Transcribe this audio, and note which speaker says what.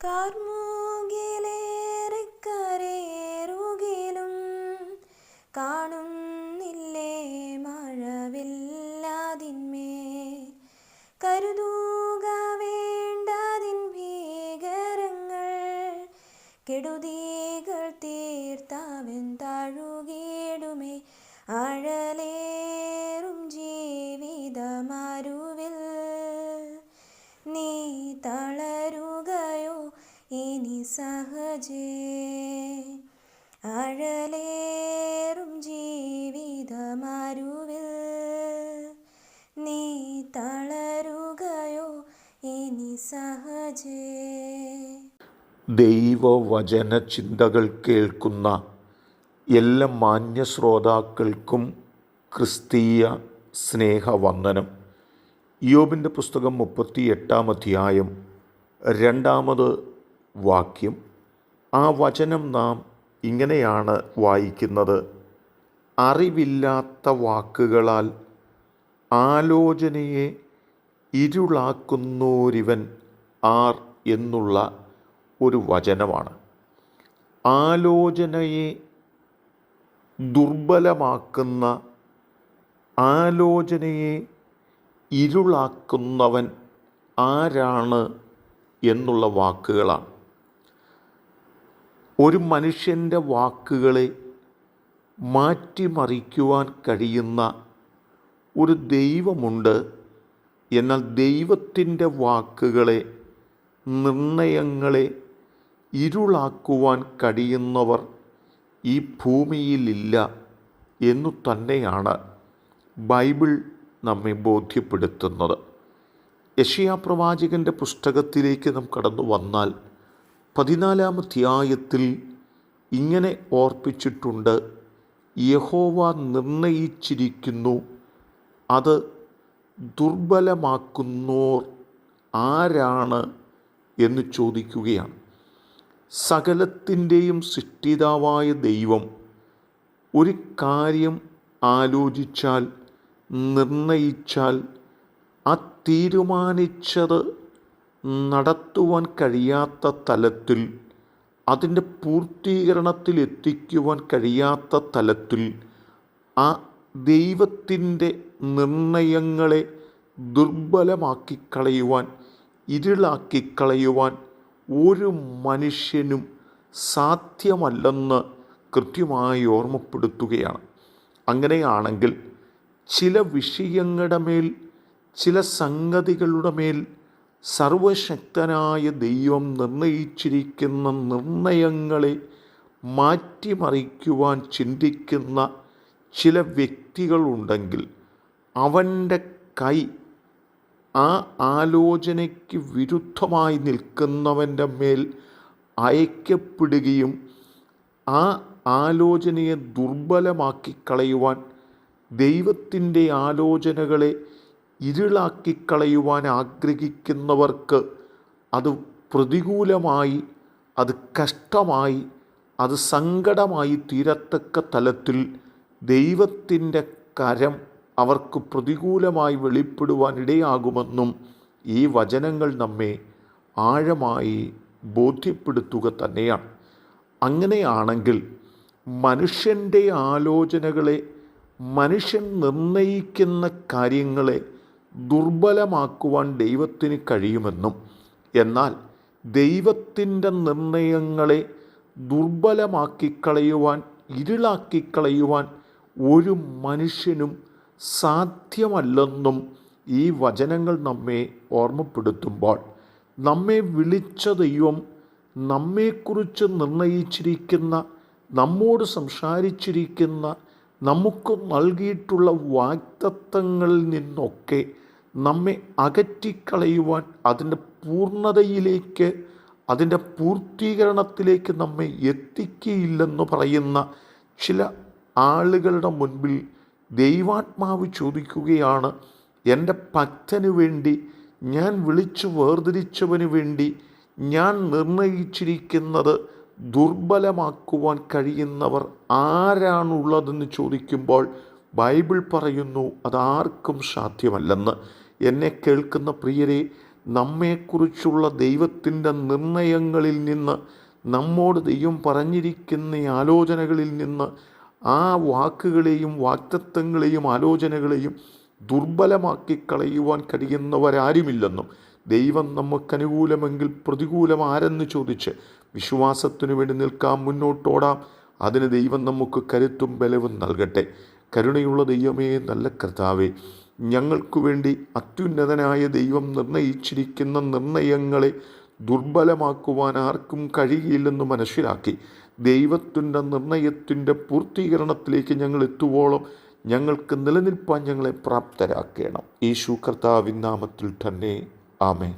Speaker 1: കാർമുകിലേറെ കരേറുകിലും കാണുന്നില്ലേ മഴവില്ലാതിന്മേൽ. കരുതുക വേണ്ടതിൻ ഭീകരങ്ങൾ, കെടുതികൾ തീർത്തവൻ താഴുകിടുമേ. ആഴലേറും ജീവിതമരുവിൽ നീ തളരുകയോ ഇനി സഹജേ. ആഴലേറും ജീവിതമരുവിൽ നീ തളരുകയോ ഇനി സഹജേ.
Speaker 2: ദൈവവചന ചിന്തകൾ കേൾക്കുന്ന എല്ലാ മാന്യ ശ്രോതാക്കൾക്കും ക്രിസ്തീയ സ്നേഹവന്ദനം. ഇയ്യോബിൻ്റെ പുസ്തകം 38-ാം അധ്യായം 2-ാമത് വാക്യം. ആ വചനം നാം ഇങ്ങനെയാണ് വായിക്കുന്നത്: അറിവില്ലാത്ത വാക്കുകളാൽ ആലോചനയെ ഇരുളാക്കുന്നോരിവൻ ആർ എന്നുള്ള ഒരു വചനമാണ്. ആലോചനയെ ദുർബലമാക്കുന്ന, ആലോചനയെ ഇരുളാക്കുന്നവൻ ആരാണ് എന്നുള്ള വാക്കുകളാണ്. ഒരു മനുഷ്യൻ്റെ വാക്കുകളെ മാറ്റിമറിക്കുവാൻ കഴിയുന്ന ഒരു ദൈവമുണ്ട്. എന്നാൽ ദൈവത്തിൻ്റെ വാക്കുകളെ, നിർണയങ്ങളെ ഇരുളാക്കുവാൻ കഴിയുന്നവർ ഈ ഭൂമിയിലില്ല എന്നു തന്നെയാണ് ബൈബിൾ നമ്മെ ബോധ്യപ്പെടുത്തുന്നത്. യെശയ്യാ പ്രവാചകൻ്റെ പുസ്തകത്തിലേക്ക് നാം കടന്നു വന്നാൽ 14-ാം അധ്യായത്തിൽ ഇങ്ങനെ ഓർപ്പിച്ചിട്ടുണ്ട്: യഹോവ നിർണയിച്ചിരിക്കുന്നു, അത് ദുർബലമാക്കുന്നോർ ആരാണ് എന്ന് ചോദിക്കുകയാണ്. സകലത്തിൻ്റെയും സൃഷ്ടിതാവായ ദൈവം ഒരു കാര്യം ആലോചിച്ചാൽ, നിർണയിച്ചാൽ, ആ തീരുമാനിച്ചത് നടത്തുവാൻ കഴിയാത്ത തലത്തിൽ, അതിൻ്റെ പൂർത്തീകരണത്തിൽ എത്തിക്കുവാൻ കഴിയാത്ത തലത്തിൽ ആ ദൈവത്തിൻ്റെ നിർണയങ്ങളെ ദുർബലമാക്കിക്കളയുവാൻ, ഇരുളാക്കിക്കളയുവാൻ ഒരു മനുഷ്യനും സാധ്യമല്ലെന്ന് കൃത്യമായി ഓർമ്മപ്പെടുത്തുകയാണ്. അങ്ങനെയാണെങ്കിൽ ചില വിഷയങ്ങളുടെ മേൽ, ചില സംഗതികളുടെ മേൽ സർവശക്തനായ ദൈവം നിർണയിച്ചിരിക്കുന്ന നിർണയങ്ങളെ മാറ്റിമറിക്കുവാൻ ചിന്തിക്കുന്ന ചില വ്യക്തികളുണ്ടെങ്കിൽ അവൻ്റെ കൈ ആ ആലോചനയ്ക്ക് വിരുദ്ധമായി നിൽക്കുന്നവൻ്റെ മേൽ അയക്കപ്പെടുകയും ആ ആലോചനയെ ദുർബലമാക്കിക്കളയുവാൻ, ദൈവത്തിൻ്റെ ആലോചനകളെ ഇരുളാക്കിക്കളയുവാൻ ആഗ്രഹിക്കുന്നവർക്ക് അത് പ്രതികൂലമായി, അത് കഷ്ടമായി, അത് സങ്കടമായി തീരത്തക്ക തലത്തിൽ ദൈവത്തിൻ്റെ കരം അവർക്ക് പ്രതികൂലമായി വെളിപ്പെടുവാൻ ഇടയാകുമെന്നും ഈ വചനങ്ങൾ നമ്മെ ആഴമായി ബോധ്യപ്പെടുത്തുക തന്നെയാണ്. അങ്ങനെയാണെങ്കിൽ മനുഷ്യൻ്റെ ആലോചനകളെ, മനുഷ്യൻ നിർണയിക്കുന്ന കാര്യങ്ങളെ ദുർബലമാക്കുവാൻ ദൈവത്തിന് കഴിയുമെന്നും, എന്നാൽ ദൈവത്തിൻ്റെ നിർണയങ്ങളെ ദുർബലമാക്കിക്കളയുവാൻ, ഇരുളാക്കിക്കളയുവാൻ ഒരു മനുഷ്യനും സാധ്യമല്ലെന്നും ഈ വചനങ്ങൾ നമ്മെ ഓർമ്മപ്പെടുത്തുമ്പോൾ, നമ്മെ വിളിച്ച ദൈവം നമ്മെക്കുറിച്ച് നിർണയിച്ചിരിക്കുന്ന, നമ്മോട് സംസാരിച്ചിരിക്കുന്ന, നമുക്ക് നൽകിയിട്ടുള്ള വാഗ്ദത്തങ്ങളിൽ നിന്നൊക്കെ നമ്മെ അകറ്റിക്കളയുവാൻ, അതിൻ്റെ പൂർണ്ണതയിലേക്ക്, അതിൻ്റെ പൂർത്തീകരണത്തിലേക്ക് നമ്മെ എത്തിക്കുകയില്ലെന്ന് പറയുന്ന ചില ആളുകളുടെ മുൻപിൽ ദൈവാത്മാവ് ചോദിക്കുകയാണ്: എൻ്റെ ഭക്തന് വേണ്ടി, ഞാൻ വിളിച്ചു വേർതിരിച്ചവന് വേണ്ടി ഞാൻ നിർണയിച്ചിരിക്കുന്നത് ദുർബലമാക്കുവാൻ കഴിയുന്നവർ ആരാണുള്ളതെന്ന് ചോദിക്കുമ്പോൾ ബൈബിൾ പറയുന്നു അതാർക്കും സാധ്യമല്ലെന്ന്. എന്നെ കേൾക്കുന്ന പ്രിയരെ, നമ്മെക്കുറിച്ചുള്ള ദൈവത്തിൻ്റെ നിർണയങ്ങളിൽ നിന്ന്, നമ്മോട് ദൈവം പറഞ്ഞിരിക്കുന്ന ആലോചനകളിൽ നിന്ന് ആ വാക്കുകളെയും വാഗ്ദത്തങ്ങളെയും ആലോചനകളെയും ദുർബലമാക്കി കളയുവാൻ കഴിയുന്നവരാരുമില്ലെന്നും, ദൈവം നമുക്കനുകൂലമെങ്കിൽ പ്രതികൂലം ആരെന്ന് ചോദിച്ച് വിശ്വാസത്തിനു വേണ്ടി നിൽക്കാം, മുന്നോട്ടോടാം. അതിന് ദൈവം നമുക്ക് കരുത്തും ബലവും നൽകട്ടെ. കരുണയുള്ള ദൈവമേ, നല്ല കർത്താവേ, ഞങ്ങൾക്കു വേണ്ടി അത്യുന്നതനായ ദൈവം നിർണയിച്ചിരിക്കുന്ന നിർണയങ്ങളെ ദുർബലമാക്കുവാൻ ആർക്കും കഴിയില്ലെന്ന് മനസ്സിലാക്കി ദൈവത്തിൻ്റെ നിർണയത്തിൻ്റെ പൂർത്തീകരണത്തിലേക്ക് ഞങ്ങൾ എത്തുവോളം ഞങ്ങൾക്ക് നിലനിൽപ്പാൻ ഞങ്ങളെ പ്രാപ്തരാക്കണം. യേശു കർത്താവിൻ നാമത്തിൽ തന്നെ. ആമേൻ.